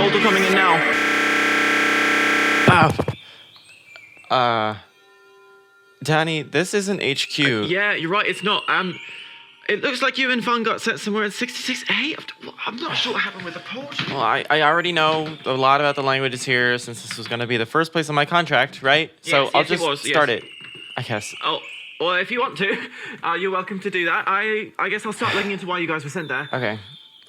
Mulder coming in now. Danny, this isn't HQ. Yeah, you're right, it's not. It looks like you and Fun got sent somewhere in 66A. I'm not sure what happened with the portal. Well, I already know a lot about the languages here since this was going to be the first place on my contract, right? So I'll just start it, I guess. Oh, well, if you want to, you're welcome to do that. I guess I'll start looking into why you guys were sent there. Okay.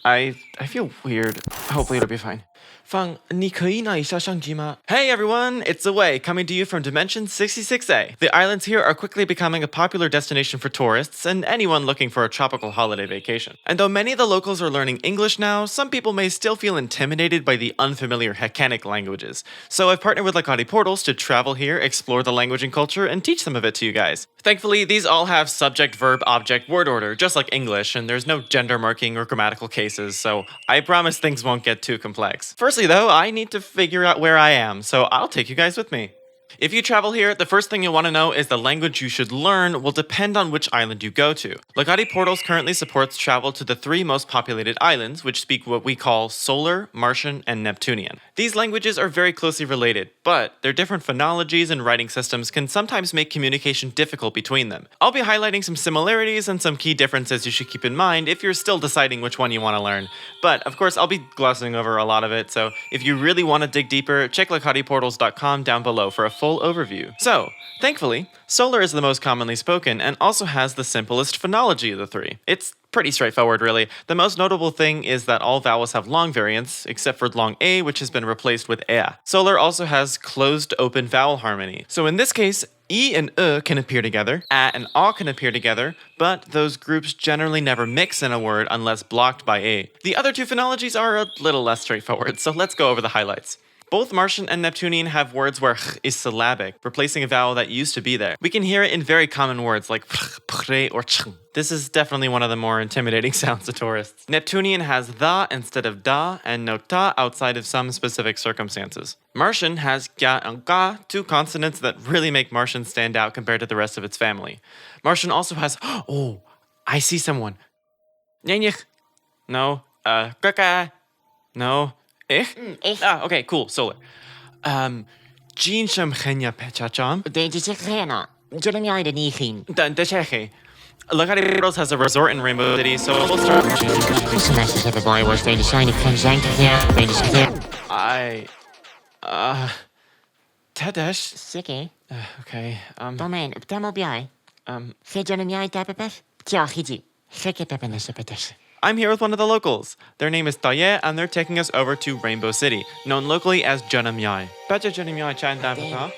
I feel weird. Hopefully it'll be fine. Fang, 你可以拿一下相机吗? Hey everyone, it's ZeWei coming to you from Dimension 66A. The islands here are quickly becoming a popular destination for tourists and anyone looking for a tropical holiday vacation. And though many of the locals are learning English now, some people may still feel intimidated by the unfamiliar Hekenic languages. So I've partnered with Lakati Portals to travel here, explore the language and culture, and teach some of it to you guys. Thankfully, these all have subject, verb, object, word order, just like English, and there's no gender marking or grammatical cases, so I promise things won't get too complex. Firstly though, I need to figure out where I am, so I'll take you guys with me. If you travel here, the first thing you'll want to know is the language you should learn will depend on which island you go to. Lakati Portals currently supports travel to the 3 most populated islands, which speak what we call Solar, Martian, and Neptunian. These languages are very closely related, but their different phonologies and writing systems can sometimes make communication difficult between them. I'll be highlighting some similarities and some key differences you should keep in mind if you're still deciding which one you want to learn. But, of course, I'll be glossing over a lot of it, so if you really want to dig deeper, check lakatiportals.com down below for a full overview. So, thankfully, Solar is the most commonly spoken and also has the simplest phonology of the 3. It's pretty straightforward, really. The most notable thing is that all vowels have long variants, except for long A, which has been replaced with ea. Solar also has closed-open vowel harmony. So in this case, E and can appear together, A and A can appear together, but those groups generally never mix in a word unless blocked by A. The other 2 phonologies are a little less straightforward, so let's go over the highlights. Both Martian and Neptunian have words where ch is syllabic, replacing a vowel that used to be there. We can hear it in very common words like pre or ch. This is definitely one of the more intimidating sounds to tourists. Neptunian has tha instead of da and no ta outside of some specific circumstances. Martian has ga and ga, 2 consonants that really make Martian stand out compared to the rest of its family. Martian also has, oh, I see someone. No, kaka. No. Ich? Ich. Ah, okay, cool, Solar. Jean Sham Henya Pechacham. Desheke. Lakati Portals has a resort in Rainbow City, so we'll start. Tedesh. Sikke. Okay, Domein, tamo biai. Fejanamiai tapepes? Tiachiji. Seke pepenesepeteshe. I'm here with one of the locals. Their name is Taye, and they're taking us over to Rainbow City, known locally as Janamyai. Bacha Janamyai Chan Dapapa.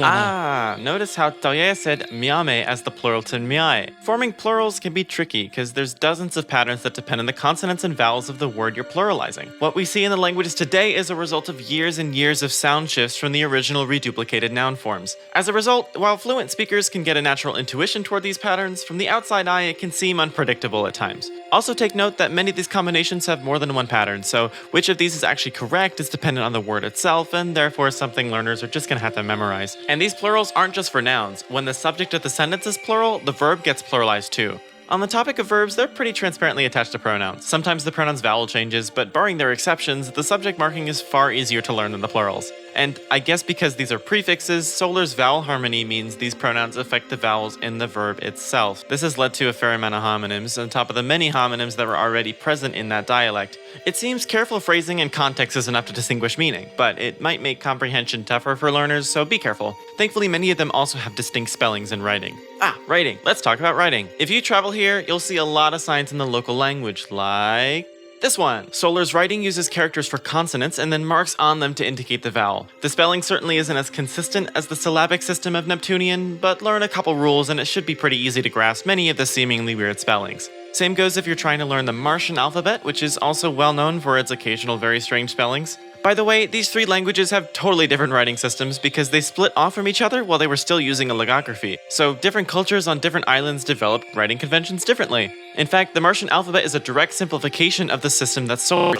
Ah, notice how Taye said miame as the plural to miai. Forming plurals can be tricky because there's dozens of patterns that depend on the consonants and vowels of the word you're pluralizing. What we see in the languages today is a result of years and years of sound shifts from the original reduplicated noun forms. As a result, while fluent speakers can get a natural intuition toward these patterns, from the outside eye it can seem unpredictable at times. Also take note that many of these combinations have more than one pattern, so which of these is actually correct is dependent on the word itself, and therefore something learners are just gonna have to memorize. And these plurals aren't just for nouns. When the subject of the sentence is plural, the verb gets pluralized too. On the topic of verbs, they're pretty transparently attached to pronouns. Sometimes the pronoun's vowel changes, but barring their exceptions, the subject marking is far easier to learn than the plurals. And I guess because these are prefixes, Solar's vowel harmony means these pronouns affect the vowels in the verb itself. This has led to a fair amount of homonyms, on top of the many homonyms that were already present in that dialect. It seems careful phrasing and context is enough to distinguish meaning, but it might make comprehension tougher for learners, so be careful. Thankfully, many of them also have distinct spellings in writing. Writing. Let's talk about writing. If you travel here, you'll see a lot of signs in the local language, like this one. Solar's writing uses characters for consonants and then marks on them to indicate the vowel. The spelling certainly isn't as consistent as the syllabic system of Neptunian, but learn a couple rules and it should be pretty easy to grasp many of the seemingly weird spellings. Same goes if you're trying to learn the Martian alphabet, which is also well known for its occasional very strange spellings. By the way, these 3 languages have totally different writing systems because they split off from each other while they were still using a logography. So different cultures on different islands developed writing conventions differently. In fact, the Martian alphabet is a direct simplification of the system that's Solar.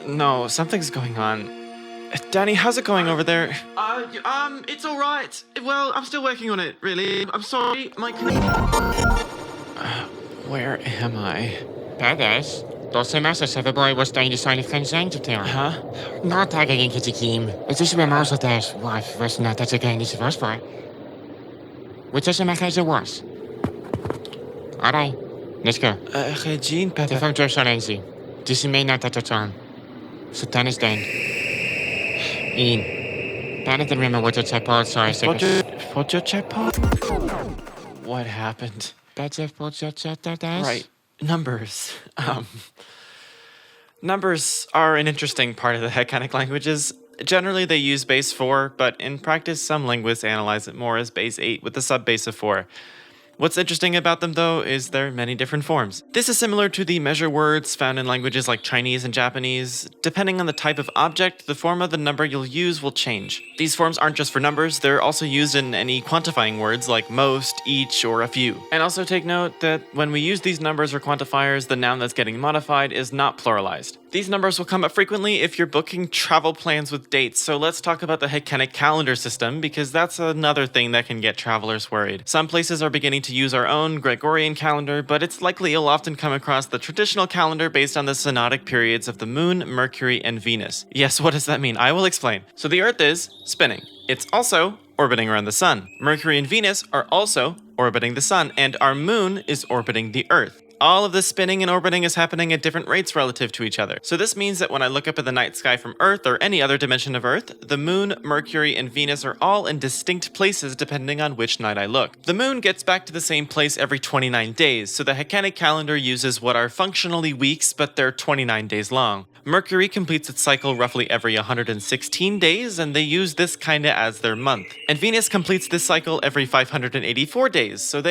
No, something's going on. Danny, how's it going over there? It's alright. Well, I'm still working on it, really. I'm sorry, my Where am I? Pedes, to se masa se wybory was to design conlang to tell. Huh? Not tagging Kichikim. It is a mouse of dash wife was not that again is was for. Which is a message was. Alright, let's go. Regine, The Pepe. phone just on easy. This may not touch on. So ten is done. In. Panic and remember what your check pod sorry What's your check pod? What happened? That's it for your check dash? Right. Numbers. Numbers are an interesting part of the Hekenic languages. Generally, they use base 4, but in practice, some linguists analyze it more as base 8 with the subbase of 4. What's interesting about them, though, is there are many different forms. This is similar to the measure words found in languages like Chinese and Japanese. Depending on the type of object, the form of the number you'll use will change. These forms aren't just for numbers, they're also used in any quantifying words like most, each, or a few. And also take note that when we use these numbers or quantifiers, the noun that's getting modified is not pluralized. These numbers will come up frequently if you're booking travel plans with dates, so let's talk about the Hekenic calendar system, because that's another thing that can get travelers worried. Some places are beginning to use our own Gregorian calendar, but it's likely you'll often come across the traditional calendar based on the synodic periods of the Moon, Mercury, and Venus. Yes, what does that mean? I will explain. So the Earth is spinning. It's also orbiting around the Sun. Mercury and Venus are also orbiting the Sun, and our Moon is orbiting the Earth. All of this spinning and orbiting is happening at different rates relative to each other. So this means that when I look up at the night sky from Earth or any other dimension of Earth, the Moon, Mercury, and Venus are all in distinct places depending on which night I look. The Moon gets back to the same place every 29 days, so the Hekenic calendar uses what are functionally weeks, but they're 29 days long. Mercury completes its cycle roughly every 116 days, and they use this kinda as their month. And Venus completes this cycle every 584 days, so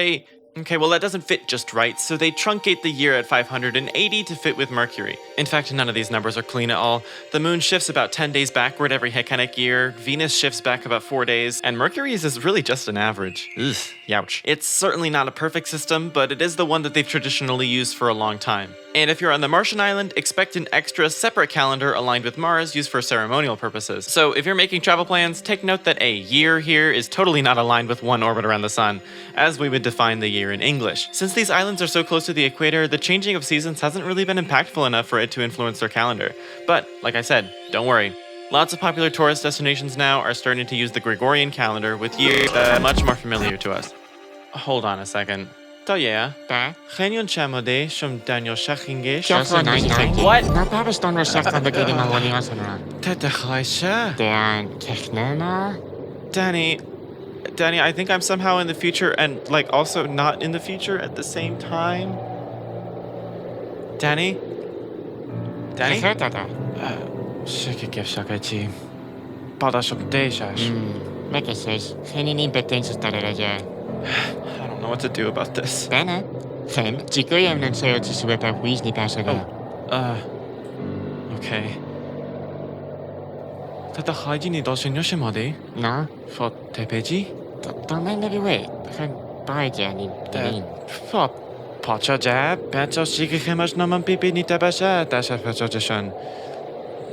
okay, well that doesn't fit just right, so they truncate the year at 580 to fit with Mercury. In fact, none of these numbers are clean at all. The Moon shifts about 10 days backward every Hekenic year, Venus shifts back about 4 days, and Mercury's is really just an average. Ugh, youch. It's certainly not a perfect system, but it is the one that they've traditionally used for a long time. And if you're on the Martian island, expect an extra separate calendar aligned with Mars used for ceremonial purposes. So if you're making travel plans, take note that a year here is totally not aligned with one orbit around the sun, as we would define the year in English. Since these islands are so close to the equator, the changing of seasons hasn't really been impactful enough for it to influence their calendar. But, like I said, don't worry. Lots of popular tourist destinations now are starting to use the Gregorian calendar with years that are much more familiar to us. Hold on a second. Yeah. Da? Hekenic chamode shum Daniel Shachinge. Just 990. What? Na Paris don't respect on the getting my money on Tete Dan Kechnema? Danny, I think I'm somehow in the future and, like, also not in the future at the same time. Danny? Kechetata. Shikikev shakachi. Padashok deshash. Mekesses. Geen in beteensjes tareraja. I don't know what to do about this. Dana? Geen. Chikuyam nan sayo chisuwepa Weasley pasaga. Okay. Tata haji ni doshin yoshimade? No? For tepeji? Don't mind maybe wait. Geen baija ni delin. For pacha jab, pacha shikikemash naman pipi ni tabasha, dasha pacha jashan.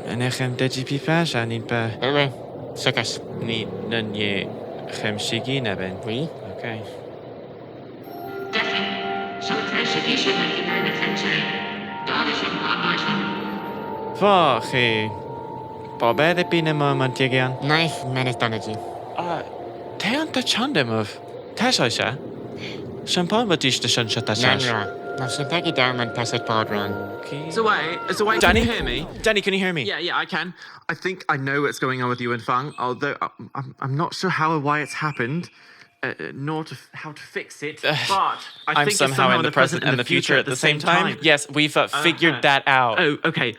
Enechem deji pipasha ni pa. Ewe. Sukas. Ni nanye chem shigi neben. Oui? Okay. Vache. Babede pinema mantigian. Knife menace danaji. Teanta chandemov. Tashaisha. Champagne batish the shanshatashash. Nanra. Na sintagi darman pasat podron. ZeWei, Danny? can you hear me? Danny, can you hear me? Yeah, I can. I think I know what's going on with you and Fang, although I'm not sure how or why it's happened, nor how to fix it. But I I'm think somehow it's in the present and the future at the same time. Yes, we've figured that out. Oh, okay.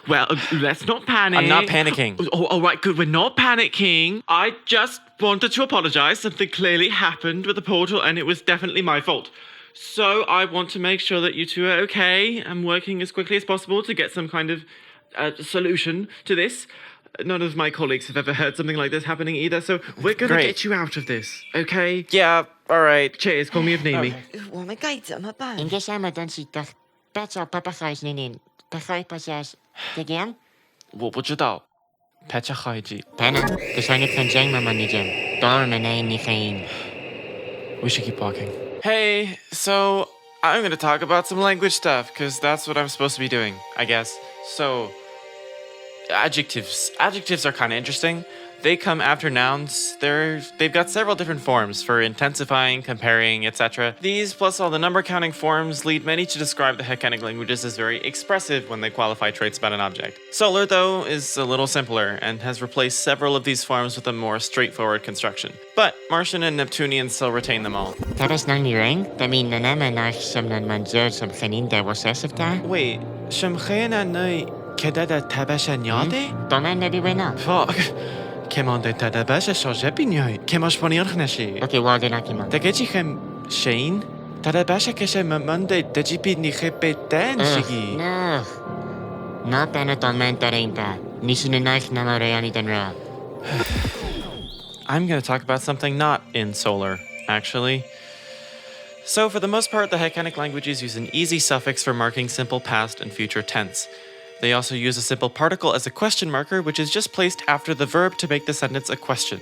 Well, let's not panic. I'm not panicking. Oh, all right, good. We're not panicking. I just wanted to apologize. Something clearly happened with the portal, and it was definitely my fault. So I want to make sure that you two are okay. I'm working as quickly as possible to get some kind of solution to this. None of my colleagues have ever heard something like this happening either, so we're going to Great. get you out of this, okay? Yeah, all right. Cheers, call me if need me. 我们该怎么办？应该下面东西的，别找爸爸开始念，爸爸把下这样。我不知道。Pecha haiji. Penna, dus hij niet van zijn mama niet doen. Daarom en hij niet geen. We should keep walking. Hey, so I'm gonna talk about some language stuff, because that's what I'm supposed to be doing, I guess. So, adjectives. Adjectives are kind of interesting. They come after nouns. They've got several different forms for intensifying, comparing, etc. These, plus all the number counting forms, lead many to describe the Hekenic languages as very expressive when they qualify traits about an object. Solar, though, is a little simpler and has replaced several of these forms with a more straightforward construction. But Martian and Neptunian still retain them all. Teraz na niring, tami na naman na siyam na manjud sa kanin da wasasaf ta. Wait, Shamkhayana Nui Kedada Tabasha Nyade? Toman maybe we not. Fuck. Kemande Tadabasha Shojepinoi, Kemoshponiornashi. Okay, well then akima. Takechichem Shane? Tadabasha Keshe Mamande Dejipi Nihepe Dan Shigi. No. Na pena toman tarinta. Nisuninaich na mareani tanra. I'm going to talk about something not in Solar, actually. So, for the most part, the Hekenic languages use an easy suffix for marking simple past and future tense. They also use a simple particle as a question marker, which is just placed after the verb to make the sentence a question.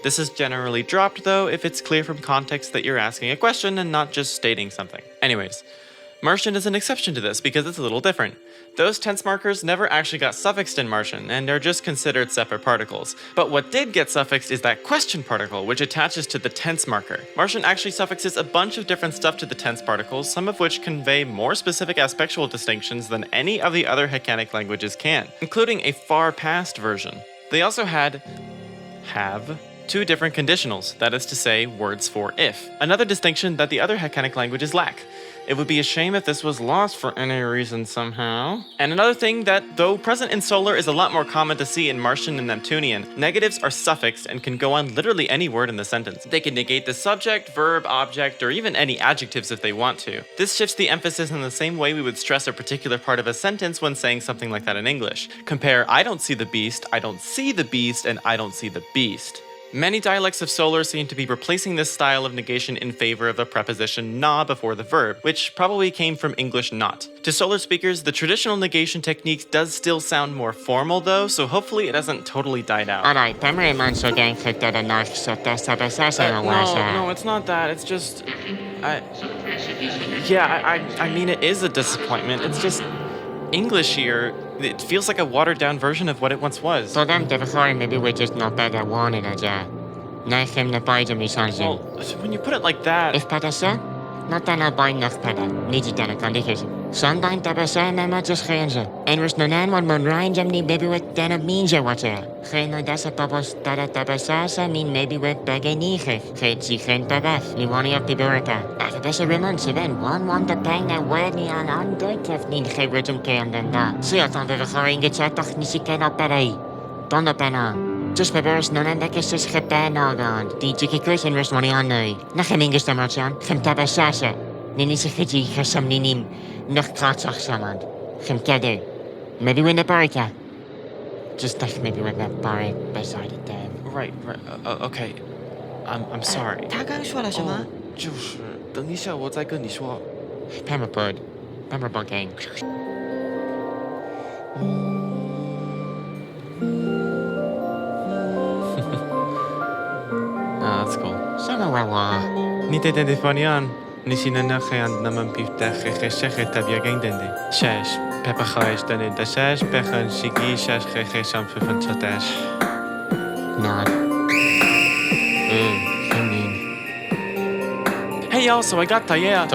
This is generally dropped, though, if it's clear from context that you're asking a question and not just stating something. Anyways, Martian is an exception to this because it's a little different. Those tense markers never actually got suffixed in Martian and are just considered separate particles. But what did get suffixed is that question particle, which attaches to the tense marker. Martian actually suffixes a bunch of different stuff to the tense particles, some of which convey more specific aspectual distinctions than any of the other Hekenic languages can, including a far past version. They also had have two different conditionals, that is to say, words for if. Another distinction that the other Hekenic languages lack. It would be a shame if this was lost for any reason somehow. And another thing that, though present in Solar, is a lot more common to see in Martian and Neptunian, negatives are suffixed and can go on literally any word in the sentence. They can negate the subject, verb, object, or even any adjectives if they want to. This shifts the emphasis in the same way we would stress a particular part of a sentence when saying something like that in English. Compare I don't see the beast, I don't see the beast, and I don't see the beast. Many dialects of Solar seem to be replacing this style of negation in favor of the preposition na before the verb, which probably came from English not. To Solar speakers, the traditional negation technique does still sound more formal though, so hopefully it hasn't totally died out. Alright, tamre man so gang kutta da nach so testa basasa na wasa. No, it's not that. It's just... I mean, it is a disappointment. It's just... English here, it feels like a watered-down version of what it once was. So them before maybe we just not better wanted a ja. Nachem na paida mi sanjin. Well, when you put it like that... If padasa, not that I buy enough pada. Need you done a condition. Sundown tabasa na matches genza. En was no nan one mon ryan jamni baby with dana means ya what's there. Geen no dasa babos tada tabasasa mean maybe with baganige. Geen si geen tabaf. Ni wani up the buraka. After best remon seven one the pang na word ni an undoitef need geen rhythm can then da. See I thought that the ring gets at the nisi can up pera. Don't the pena. Just beberes no nan that is just gepan on. Die jiki Christian rest money on no. Na geen English the marchan. Geen tabasasa. Nini se giji gesam ninim. Nog kratzach saman. Gem keder. Maybe we're in the barricade. Just think maybe we're in that bar beside it there. Right. Okay. I'm sorry. 他刚说了什么？就是等一下我再跟你说。 Pamperbird. Pamperbird gang. That's cool. Sama wawa. Nite de defonian. Nishina nachean naman pifta khecheshe tabia gang dende. Shash. Peppa khaish dende da shash pechan shigi shash khechesham fifan chatash. Nod. Hey y'all, so I got Tarea.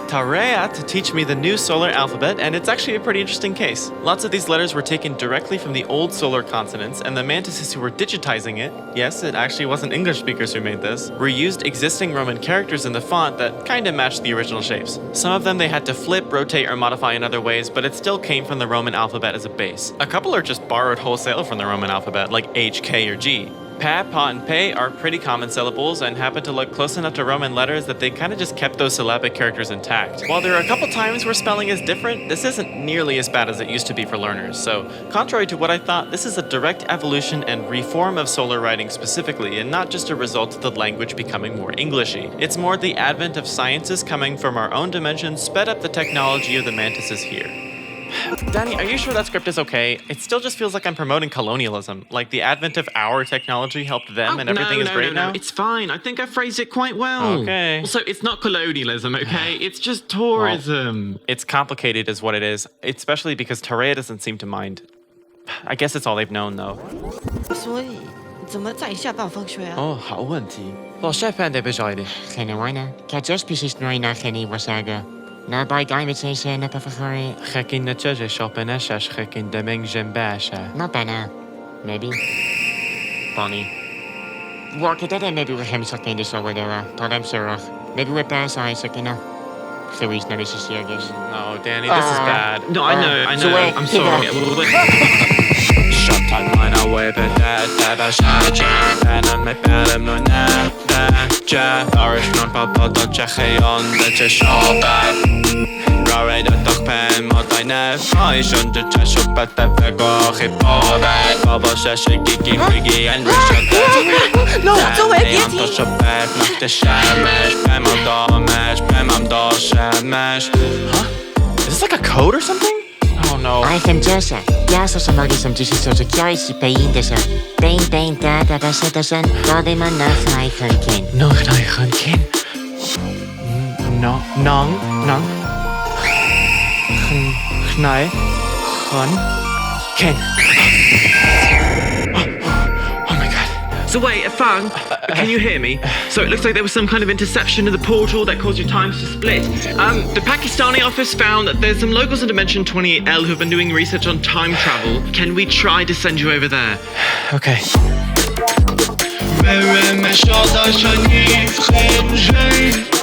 Tarea to teach me the new Solar alphabet, and it's actually a pretty interesting case. Lots of these letters were taken directly from the old Solar consonants, and the mantises who were digitizing it, yes, it actually wasn't English speakers who made this, reused existing Roman characters in the font that kinda matched the original shapes. Some of them they had to flip, rotate, or modify in other ways, but it still came from the Roman alphabet as a base. A couple are just borrowed wholesale from the Roman alphabet, like H, K, or G. Pa, pa, and pe are pretty common syllables and happen to look close enough to Roman letters that they kind of just kept those syllabic characters intact. While there are a couple times where spelling is different, this isn't nearly as bad as it used to be for learners. So, contrary to what I thought, this is a direct evolution and reform of Solar writing specifically, and not just a result of the language becoming more Englishy. It's more the advent of sciences coming from our own dimension sped up the technology of the mantises here. Danny, are you sure that script is okay? It still just feels like I'm promoting colonialism. Like the advent of our technology helped them and everything is great now? It's fine. I think I phrased it quite well. Okay. Also, it's not colonialism, okay? It's just tourism. It's complicated is what it is, especially because Tarea doesn't seem to mind. I guess it's all they've known, though. 所以怎么在下暴风雪啊？ Oh, 好问题. Well, Chefan de Bijali. Genuina, Kajas Pisis Noina Geni Wasaga. Na by Gaimitation, Nepafari. Gekin na tjeje shopeneshash gekin de meng jembasha. Not Bana. Maybe. Bonnie. Walk it at maybe with him sucking this over there. Todem Surach. Maybe with Bass Eye sucking up. Louise Nevis is serious. No, Danny, this is bad. No, I know. ZeWei, I'm sorry. Shut timeline away, but that shine. And on my bottom, no, that Irish non papa, don't check on the shop. Rory, the dog pen, what I know. I shouldn't just shop at the Vego, hip hop, Bubble Shashi, Kiki, Briggy, and Richard. No, ZeWei,别停！ Not the shamash, Pamam do shamash. Huh? Is this like a code or something? Oh no. I can just Yasa somebody some juicy so to carry si payin the sun. Bang da set the sun. Body man na I can kin. No, I can kin. No, nong. Knai. Kin. Oh my god. ZeWei, Fang, can you hear me? So it looks like there was some kind of interception in the portal that caused your times to split. The Pakistani office found that there's some locals in Dimension 28L who've been doing research on time travel. Can we try to send you over there? Okay. Merry Meshada Shani Fringe